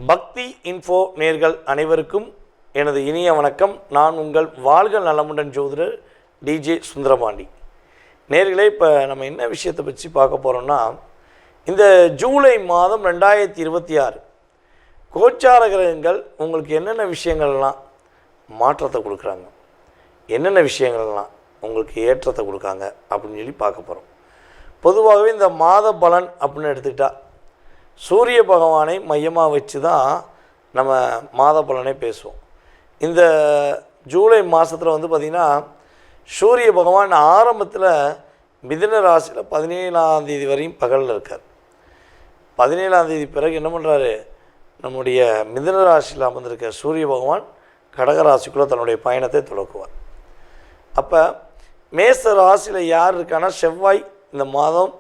பக்தி இன்ஃபோ நேர்கள் அனைவருக்கும் எனது இனிய வணக்கம். நான் உங்கள் வாழ்க நலமுடன் ஜோதிடர் டிஜே சுந்தரபாண்டி. நேர்களே, இப்போ நம்ம என்ன விஷயத்தை பற்றி பார்க்க போகிறோம்னா, இந்த ஜூலை மாதம் 2026 கோச்சார கிரகங்கள் உங்களுக்கு என்னென்ன விஷயங்கள்லாம் மாற்றத்தை கொடுக்குறாங்க, என்னென்ன விஷயங்கள்லாம் உங்களுக்கு ஏற்றத்தை கொடுக்காங்க அப்படின்னு சொல்லி பார்க்க போகிறோம். பொதுவாகவே இந்த மாத பலன் அப்படின்னு எடுத்துக்கிட்டால் சூரிய பகவானை மையமாக வச்சு தான் நம்ம மாத பலனை பேசுவோம். இந்த ஜூலை மாதத்தில் வந்து பார்த்திங்கன்னா சூரிய பகவான் ஆரம்பத்தில் மிதுன ராசியில் 17ஆம் தேதி வரையும் பகலில் இருக்கார். 17ஆம் தேதி பிறகு என்ன பண்ணுறாரு, நம்முடைய மிதுன ராசியில் அமர்ந்திருக்க சூரிய பகவான் கடக ராசிக்குள்ளே தன்னுடைய பயணத்தை தொடக்குவார். அப்போ மேச ராசியில் யார் இருக்கான்னா செவ்வாய், இந்த மாதம்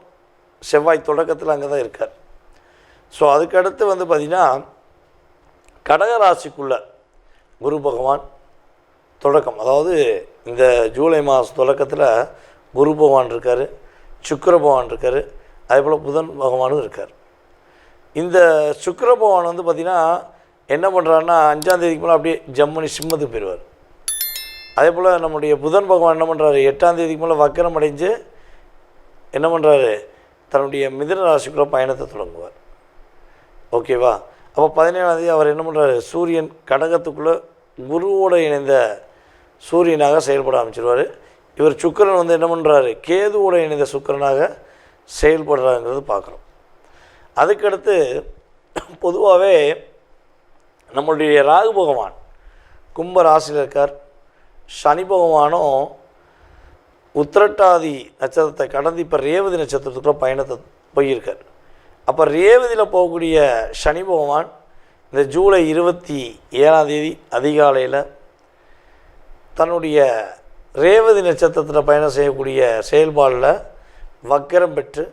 செவ்வாய் தொடக்கத்தில் அங்கே தான் இருக்கார். ஸோ அதுக்கடுத்து வந்து பார்த்திங்கன்னா கடகராசிக்குள்ள குரு பகவான் தொடக்கம், அதாவது இந்த ஜூலை மாதம் தொடக்கத்தில் குரு பகவான் இருக்கார், சுக்கிர பகவான் இருக்கார், அதே போல் புதன் பகவானும் இருக்கார். இந்த சுக்கிர பகவான் வந்து பார்த்திங்கன்னா என்ன பண்ணுறாருன்னா 5ஆம் தேதிக்கு மேலே அப்படியே ஜம்மனி சிம்மத்துக்கு போயிடுவார். அதே போல் நம்முடைய புதன் பகவான் என்ன பண்ணுறாரு, 8ஆம் தேதிக்கு மேலே வக்கரம் அடைஞ்சு என்ன பண்ணுறாரு, தன்னுடைய மிதுன ராசிக்குள்ளே பயணத்தை தொடங்குவார். ஓகேவா? அப்போ 17ஆம் தேதி அவர் என்ன பண்ணுறாரு, சூரியன் கடகத்துக்குள்ளே குருவோடு இணைந்த சூரியனாக செயல்பட ஆரம்பிச்சிருவார். இவர் சுக்கிரன் வந்து என்ன பண்ணுறாரு, கேதுவோடு இணைந்த சுக்கிரனாக செயல்படுறாங்கிறது பார்க்குறோம். அதுக்கடுத்து பொதுவாகவே நம்மளுடைய ராகு பகவான் கும்ப ராசியில் இருக்கார். சனி பகவானும் உத்திரட்டாதி நட்சத்திரத்தை கடந்து இப்போ ரேவதி நட்சத்திரத்துக்குள்ளே பயணத்தை போயிருக்கார். அப்போ ரேவதியில் போகக்கூடிய சனி பகவான் இந்த ஜூலை 27ஆம் தேதி அதிகாலையில் தன்னுடைய ரேவதி நட்சத்திரத்தில் பயணம் செய்யக்கூடிய செயல்பாடில் வக்கரம் பெற்று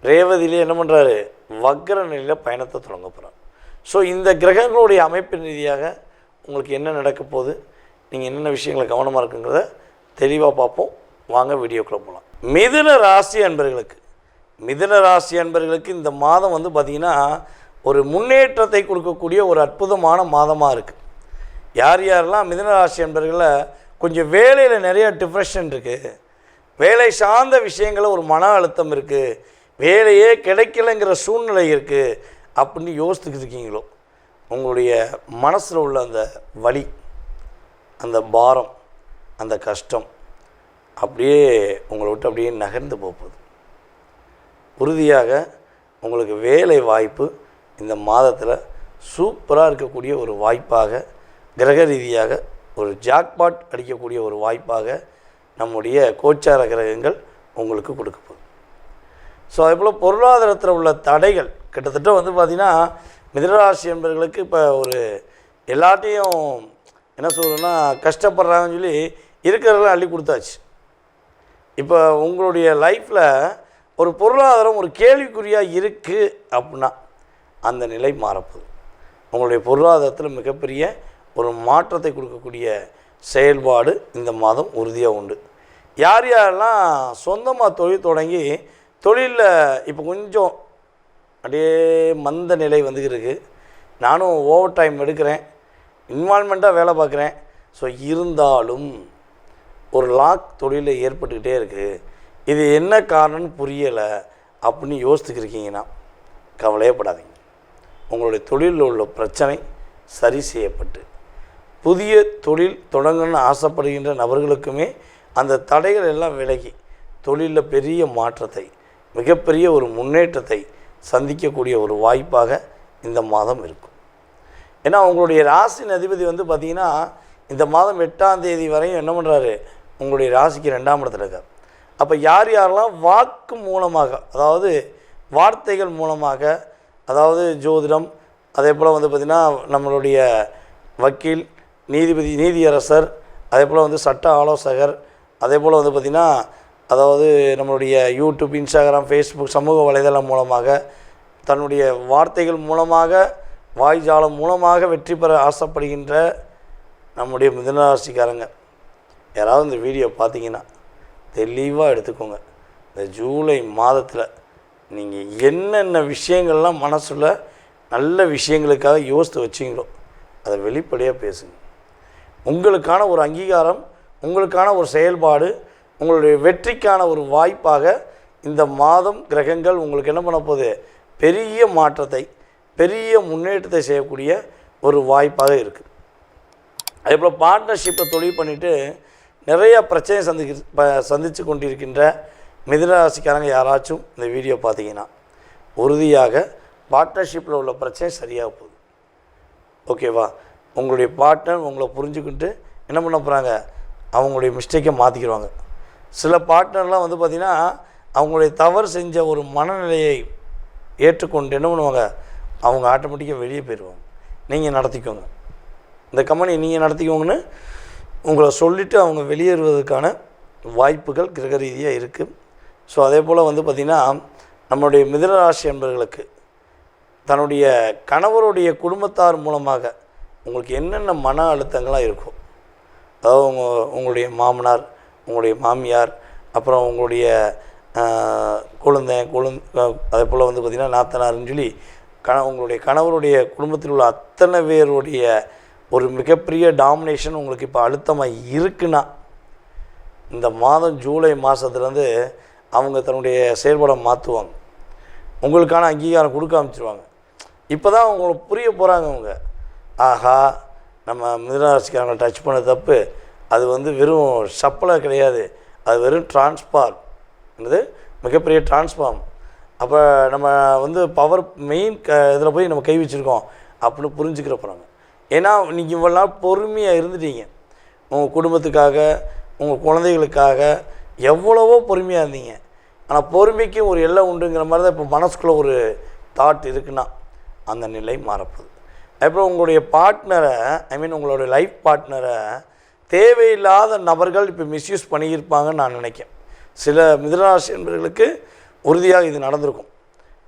ரேவதியிலே என்ன பண்ணுறாரு, வக்கர நிலையில் பயணத்தை தொடங்க போகிறார். ஸோ இந்த கிரகங்களுடைய அமைப்பின் ரீதியாக உங்களுக்கு என்ன நடக்க போகுது, நீங்கள் என்னென்ன விஷயங்களை கவனமாக இருக்குங்கிறத தெளிவாக பார்ப்போம். வாங்க வீடியோக்குள்ளே போகலாம். மிதுன ராசி அன்பர்களுக்கு இந்த மாதம் வந்து பார்த்திங்கன்னா ஒரு முன்னேற்றத்தை கொடுக்கக்கூடிய ஒரு அற்புதமான மாதமாக இருக்குது. யாரெல்லாம் மிதுன ராசி அன்பர்களில் கொஞ்சம் வேலையில் நிறைய டிப்ரெஷன் இருக்குது, வேலை சார்ந்த விஷயங்களில் ஒரு மன அழுத்தம் இருக்குது, வேலையே கிடைக்கலைங்கிற சூழ்நிலை இருக்குது அப்படின்னு யோசித்துக்கிட்டு இருக்கீங்களோ, உங்களுடைய மனசில் உள்ள அந்த வலி, அந்த பாரம், அந்த கஷ்டம் அப்படியே உங்களை விட்டு அப்படியே நகர்ந்து போகுது. உறுதியாக உங்களுக்கு வேலை வாய்ப்பு இந்த மாதத்தில் சூப்பராக இருக்கக்கூடிய ஒரு வாய்ப்பாக, கிரக ரீதியாக ஒரு ஜாக்பாட் அடிக்கக்கூடிய ஒரு வாய்ப்பாக நம்முடைய கோச்சார கிரகங்கள் உங்களுக்கு கொடுக்க போகுது. ஸோ அதே போல் பொருளாதாரத்தில் உள்ள தடைகள் கிட்டத்தட்ட வந்து பார்த்திங்கன்னா மிதுனராசி என்பவர்களுக்கு இப்போ ஒரு எல்லாத்தையும் என்ன சொல்கிறோன்னா கஷ்டப்படுறாங்கன்னு சொல்லி இருக்கிறதெல்லாம் அள்ளி கொடுத்தாச்சு. இப்போ உங்களுடைய லைஃப்பில் ஒரு பொருளாதாரம் ஒரு கேள்விக்குறியாக இருக்குது அப்படின்னா அந்த நிலை மாறப்போகுது. உங்களுடைய பொருளாதாரத்தில் மிகப்பெரிய ஒரு மாற்றத்தை கொடுக்கக்கூடிய செயல்பாடு இந்த மாதம் உறுதியாக உண்டு. யாரெல்லாம் சொந்தமாக தொழில் தொடங்கி தொழிலில் இப்போ கொஞ்சம் அப்படியே மந்த நிலை வந்துருக்கு, நானும் ஓவர் டைம் எடுக்கிறேன், இன்வால்மெண்ட்டாக வேலை பார்க்குறேன், ஸோ இருந்தாலும் ஒரு லாக் தொழிலில் ஏற்பட்டுக்கிட்டே இருக்குது, இது என்ன காரணம்னு புரியலை அப்படின்னு யோசித்துக்கிருக்கீங்கன்னா கவலையப்படாதீங்க. உங்களுடைய தொழிலில் உள்ள பிரச்சனை சரி செய்யப்பட்டு புதிய தொழில் தொடங்கணும்னு ஆசைப்படுகின்ற நபர்களுக்குமே அந்த தடைகள் எல்லாம் விலகி தொழிலில் பெரிய மாற்றத்தை, மிகப்பெரிய ஒரு முன்னேற்றத்தை சந்திக்கக்கூடிய ஒரு வாய்ப்பாக இந்த மாதம் இருக்கும். ஏன்னா உங்களுடைய ராசியின் அதிபதி வந்து பார்த்திங்கன்னா இந்த மாதம் 8ஆம் தேதி வரையும் என்ன பண்ணுறாரு, உங்களுடைய ராசிக்கு 2ஆம் இடத்துல இருக்கார். அப்போ யாரெல்லாம் வாக்கு மூலமாக, அதாவது வார்த்தைகள் மூலமாக, அதாவது ஜோதிடம், அதே போல் வந்து பார்த்திங்கன்னா நம்மளுடைய வக்கீல், நீதிபதி, நீதியரசர், அதே போல் வந்து சட்ட ஆலோசகர், அதே போல் வந்து பார்த்திங்கன்னா அதாவது நம்மளுடைய யூடியூப், இன்ஸ்டாகிராம், ஃபேஸ்புக் சமூக வலைதளம் மூலமாக தன்னுடைய வார்த்தைகள் மூலமாக, வாய்ஜாலம் மூலமாக வெற்றி பெற ஆசைப்படுகின்ற நம்முடைய மிதுனராசிக்காரங்க யாராவது இந்த வீடியோ பார்த்தீங்கன்னா தெளிவாக எடுத்துக்கோங்க. இந்த ஜூலை மாதத்தில் நீங்கள் என்னென்ன விஷயங்கள்லாம் மனசில் நல்ல விஷயங்களுக்காக யோசித்து வச்சிங்களோ அதை வெளிப்படையாக பேசுங்க. உங்களுக்கான ஒரு அங்கீகாரம், உங்களுக்கான ஒரு செயல்பாடு, உங்களுடைய வெற்றிக்கான ஒரு வாய்ப்பாக இந்த மாதம் கிரகங்கள் உங்களுக்கு என்ன பண்ண போகுது, பெரிய மாற்றத்தை, பெரிய முன்னேற்றத்தை செய்யக்கூடிய ஒரு வாய்ப்பாக இருக்குது. அதே போல் பார்ட்னர்ஷிப்பை தொழில் பண்ணிவிட்டு நிறையா பிரச்சனை சந்தித்து கொண்டிருக்கின்ற மிதுனராசிக்காரங்க யாராச்சும் இந்த வீடியோ பார்த்தீங்கன்னா உறுதியாக பார்ட்னர்ஷிப்பில் உள்ள பிரச்சனை சரியாக போகுது. ஓகேவா? உங்களுடைய பார்ட்னர் உங்களை புரிஞ்சுக்கிட்டு என்ன பண்ண போகிறாங்க, அவங்களுடைய மிஸ்டேக்கை மாற்றிக்கிடுவாங்க. சில பார்ட்னர்லாம் வந்து பார்த்திங்கன்னா அவங்களுடைய தவறு செஞ்ச ஒரு மனநிலையை ஏற்றுக்கொண்டு என்ன பண்ணுவாங்க, அவங்க ஆட்டோமேட்டிக்காக வெளியே போயிடுவாங்க. நீங்கள் நடத்திக்கோங்க, இந்த கம்பெனி நீங்கள் நடத்திக்கோங்கன்னு உங்களை சொல்லிவிட்டு அவங்க வெளியேறுவதற்கான வாய்ப்புகள் கிரக ரீதியாக இருக்குது. ஸோ அதே போல் வந்து பார்த்திங்கன்னா நம்மளுடைய மிதுனராசி என்பவர்களுக்கு தன்னுடைய கணவருடைய குடும்பத்தார் மூலமாக உங்களுக்கு என்னென்ன மன அழுத்தங்களாக இருக்கும், அதாவது உங்களுடைய மாமனார், உங்களுடைய மாமியார், அப்புறம் உங்களுடைய குழந்தை அதே போல் வந்து பார்த்திங்கன்னா நாத்தனார்னு சொல்லி உங்களுடைய கணவருடைய குடும்பத்தில் உள்ள அத்தனை பேருடைய ஒரு மிகப்பெரிய டாமினேஷன் உங்களுக்கு இப்போ அழுத்தமாக இருக்குன்னா இந்த மாதம் ஜூலை மாதத்துலேருந்து அவங்க தன்னுடைய செயல்பாடை மாற்றுவாங்க, உங்களுக்கான அங்கீகாரம் கொடுக்க ஆரம்பிச்சிருவாங்க. இப்போ தான் அவங்களுக்கு புரிய போகிறாங்க. அவங்க ஆஹா, நம்ம மிதுனராசிக்காரங்களை டச் பண்ண தப்பு, அது வந்து வெறும் சப்பலை கிடையாது, அது வெறும் டிரான்ஸ்ஃபார்ம், என்னது மிகப்பெரிய டிரான்ஸ்ஃபார்ம். அப்போ நம்ம வந்து பவர் மெயின் இதில் போய் நம்ம கை வச்சுருக்கோம் அப்படின்னு புரிஞ்சுக்கிற போகிறாங்க. ஏன்னா நீங்கள் இவ்வளோ நாள் பொறுமையாக இருந்துட்டீங்க, உங்கள் குடும்பத்துக்காக, உங்கள் குழந்தைகளுக்காக எவ்வளவோ பொறுமையாக இருந்தீங்க. ஆனால் பொறுமைக்கு ஒரு எல்லை உண்டுங்கிற மாதிரி தான் இப்போ மனசுக்குள்ளே ஒரு தாட் இருக்குன்னா அந்த நிலை மாறப்போகுது. அப்புறம் உங்களுடைய பார்ட்னரை, உங்களுடைய லைஃப் பார்ட்னரை தேவையில்லாத நபர்கள் இப்போ மிஸ்யூஸ் பண்ணியிருப்பாங்கன்னு நான் நினைக்கிறேன். சில மிதுனராசி என்பவர்களுக்கு உறுதியாக இது நடந்திருக்கும்,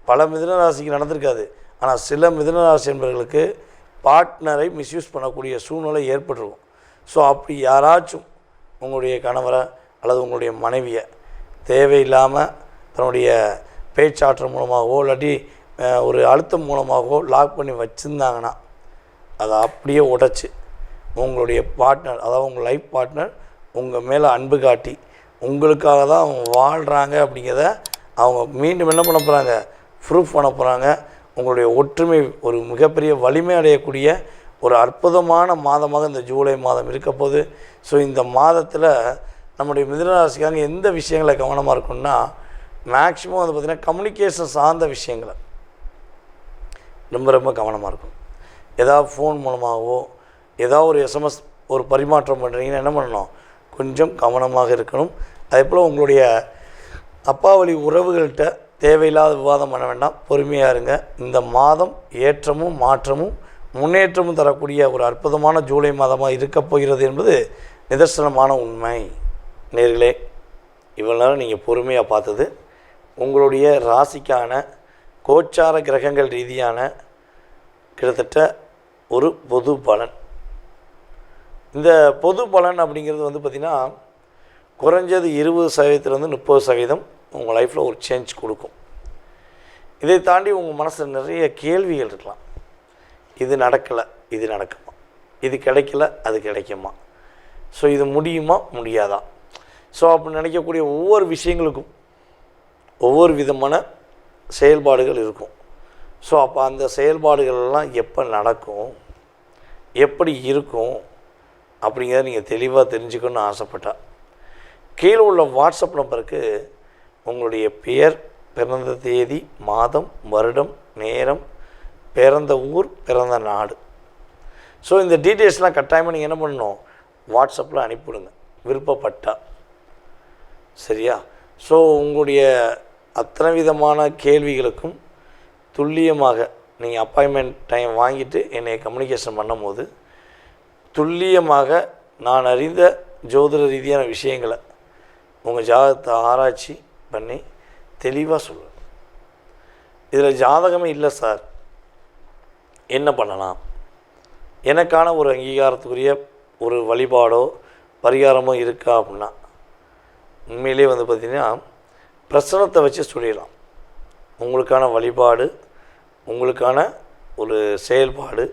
பல மிதுனராசிக்கு நடந்திருக்காது. ஆனால் சில மிதுனராசி என்பவர்களுக்கு பார்ட்னரை மிஸ்யூஸ் பண்ணக்கூடிய சூழ்நிலை ஏற்பட்டிருக்கும். ஸோ அப்படி யாராச்சும் உங்களுடைய கணவரை அல்லது உங்களுடைய மனைவியை தேவையில்லாமல் தன்னுடைய பேச்சாற்றல் மூலமாகவோ இல்லாட்டி ஒரு அழுத்தம் மூலமாகவோ லாக் பண்ணி வச்சுருந்தாங்கன்னா அதை அப்படியே உடைச்சி உங்களுடைய பார்ட்னர், அதாவது உங்கள் லைஃப் பார்ட்னர் உங்கள் மேலே அன்பு காட்டி உங்களுக்காக தான் அவங்க வாழ்கிறாங்க அப்படிங்கிறத அவங்க மீண்டும் என்ன பண்ண போகிறாங்க, ப்ரூஃப் பண்ண போகிறாங்க. உங்களுடைய ஒற்றுமை ஒரு மிகப்பெரிய வலிமை அடையக்கூடிய ஒரு அற்புதமான மாதமாக இந்த ஜூலை மாதம் இருக்க போது. ஸோ இந்த மாதத்தில் நம்முடைய மிதுனராசிக்காரங்க எந்த விஷயங்களை கவனமாக இருக்குன்னா, மேக்ஸிமம் வந்து பார்த்திங்கன்னா கம்யூனிகேஷன் சார்ந்த விஷயங்களை ரொம்ப ரொம்ப கவனமாக இருக்கும். ஏதாவது ஃபோன் மூலமாகவோ ஏதாவது ஒரு எஸ்எம்எஸ் ஒரு பரிமாற்றம் பண்ணுறீங்கன்னா என்ன பண்ணணும், கொஞ்சம் கவனமாக இருக்கணும். அதே போல் உங்களுடைய அப்பா வழி உறவுகள்கிட்ட தேவையில்லாத விவாதம் பண்ண வேண்டாம், பொறுமையாக இருங்க. இந்த மாதம் ஏற்றமும் மாற்றமும் முன்னேற்றமும் தரக்கூடிய ஒரு அற்புதமான ஜூலை மாதமாக இருக்கப் போகிறது என்பது நிதர்சனமான உண்மை. நேர்களே, இவ்வளோ நேரம் நீங்கள் பொறுமையாக பார்த்தது உங்களுடைய ராசிக்கான கோச்சார கிரகங்கள் ரீதியான கிட்டத்தட்ட ஒரு பொது பலன். இந்த பொது பலன் அப்படிங்கிறது வந்து பார்த்திங்கன்னா குறைஞ்சது 20% 30% உங்கள் லைஃப்பில் ஒரு சேஞ்ச் கொடுக்கும். இதை தாண்டி உங்கள் மனசில் நிறைய கேள்விகள் இருக்கலாம். இது நடக்கலை, இது நடக்குமா, இது கிடைக்கல, அது கிடைக்குமா, ஸோ இது முடியுமா முடியாதா, ஸோ அப்படி நினைக்கக்கூடிய ஒவ்வொரு விஷயங்களுக்கும் ஒவ்வொரு விதமான செயல்பாடுகள் இருக்கும். ஸோ அப்போ அந்த செயல்பாடுகள்லாம் எப்போ நடக்கும், எப்படி இருக்கும் அப்படிங்கிறத நீங்கள் தெளிவாக தெரிஞ்சுக்கணுன்னு ஆசைப்பட்டா கீழே உள்ள வாட்ஸ்அப் நம்பருக்கு உங்களுடைய பெயர், பிறந்த தேதி, மாதம், வருடம், நேரம், பிறந்த ஊர், பிறந்த நாடு, ஸோ இந்த டீட்டெயில்ஸ்லாம் கட்டாயமாக நீங்கள் என்ன பண்ணணும், வாட்ஸ்அப்பில் அனுப்பிவிடுங்க விருப்பப்பட்டா. சரியா? ஸோ உங்களுடைய அத்தனை விதமான கேள்விகளுக்கும் துல்லியமாக நீங்கள் அப்பாயின்மெண்ட் டைம் வாங்கிட்டு என்னை கம்யூனிகேஷன் பண்ணும்போது துல்லியமாக நான் அறிந்த ஜோதிட ரீதியான விஷயங்களை உங்கள் ஜாதகத்தை ஆராய்ச்சி பண்ணி தெளிவாக சொல்லுவேன். இதில் ஜாதகமே இல்லை சார், என்ன பண்ணலாம், எனக்கான ஒரு அங்கீகாரத்துக்குரிய ஒரு வழிபாடோ பரிகாரமோ இருக்கா அப்படின்னா உண்மையிலே வந்து பார்த்திங்கன்னா பிரசனத்தை வச்சு சொல்லிடலாம். உங்களுக்கான வழிபாடு, உங்களுக்கான ஒரு செயல்பாடு,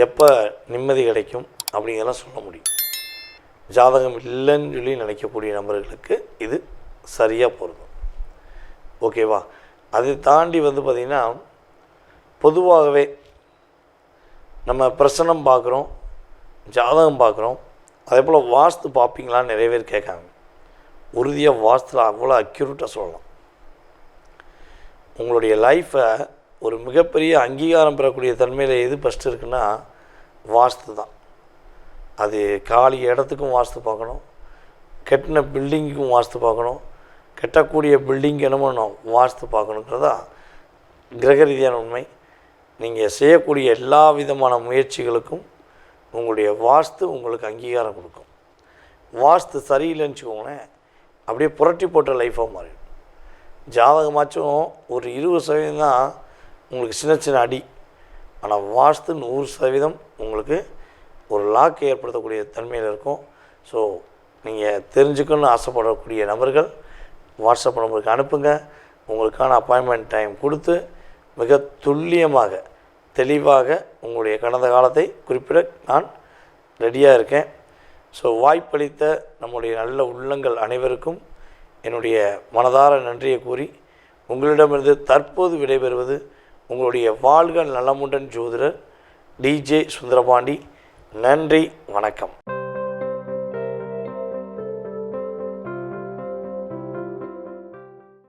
எப்போ நிம்மதி கிடைக்கும் அப்படிங்கிறலாம் சொல்ல முடியும். ஜாதகம் இல்லைன்னு சொல்லி நினைக்கக்கூடிய நபர்களுக்கு இது சரியாக பொருந்தும். ஓகேவா? அதை தாண்டி பார்த்திங்கன்னா பொதுவாகவே நம்ம பிரசனம் பார்க்குறோம், ஜாதகம் பார்க்குறோம், அதே போல் வாஸ்து பார்ப்பீங்களான்னு நிறைய பேர் கேட்காங்க. உறுதியாக வாஸ்துவில் அவ்வளோ அக்யூரேட்டாக சொல்லலாம். உங்களுடைய லைஃப்பை ஒரு மிகப்பெரிய அங்கீகாரம் பெறக்கூடிய தன்மையில் எது ஃபஸ்ட்டு இருக்குன்னா வாஸ்து தான். அது காலி இடத்துக்கும் வாஸ்து பார்க்கணும், கட்டின பில்டிங்குக்கும் வாஸ்து பார்க்கணும், கட்டக்கூடிய பில்டிங் என்ன பண்ணணும் வாஸ்து பார்க்கணுங்கிறதா கிரக ரீதியான உண்மை. நீங்கள் செய்யக்கூடிய எல்லா விதமான முயற்சிகளுக்கும் உங்களுடைய வாஸ்து உங்களுக்கு அங்கீகாரம் கொடுக்கும். வாஸ்து சரியில்லைன்னு வச்சுக்கோங்களேன், அப்படியே புரட்டி போட்ட லைஃபாக மாறிடும். ஜாதகமாச்சும் ஒரு 20% தான் உங்களுக்கு சின்ன சின்ன அடி, ஆனால் வாஸ்து 100% உங்களுக்கு ஒரு லாக் ஏற்படுத்தக்கூடிய தன்மையில் இருக்கும். ஸோ நீங்கள் தெரிஞ்சுக்கணுன்னு ஆசைப்படக்கூடிய நபர்கள் வாட்ஸ்அப் நம்பருக்கு அனுப்புங்க. உங்களுக்கான அப்பாயின்மெண்ட் டைம் கொடுத்து மிக துல்லியமாக தெளிவாக உங்களுடைய கடந்த காலத்தை குறிப்பிட நான் ரெடியாக இருக்கேன். ஸோ வாய்ப்பளித்த நம்முடைய நல்ல உள்ளங்கள் அனைவருக்கும் என்னுடைய மனதார நன்றியை கூறி உங்களிடமிருந்து தற்போது விடைபெறுவது உங்களுடைய வாழ்க நலமுடன் ஜோதிடர் DJ சுந்தரபாண்டி. நன்றி, வணக்கம்.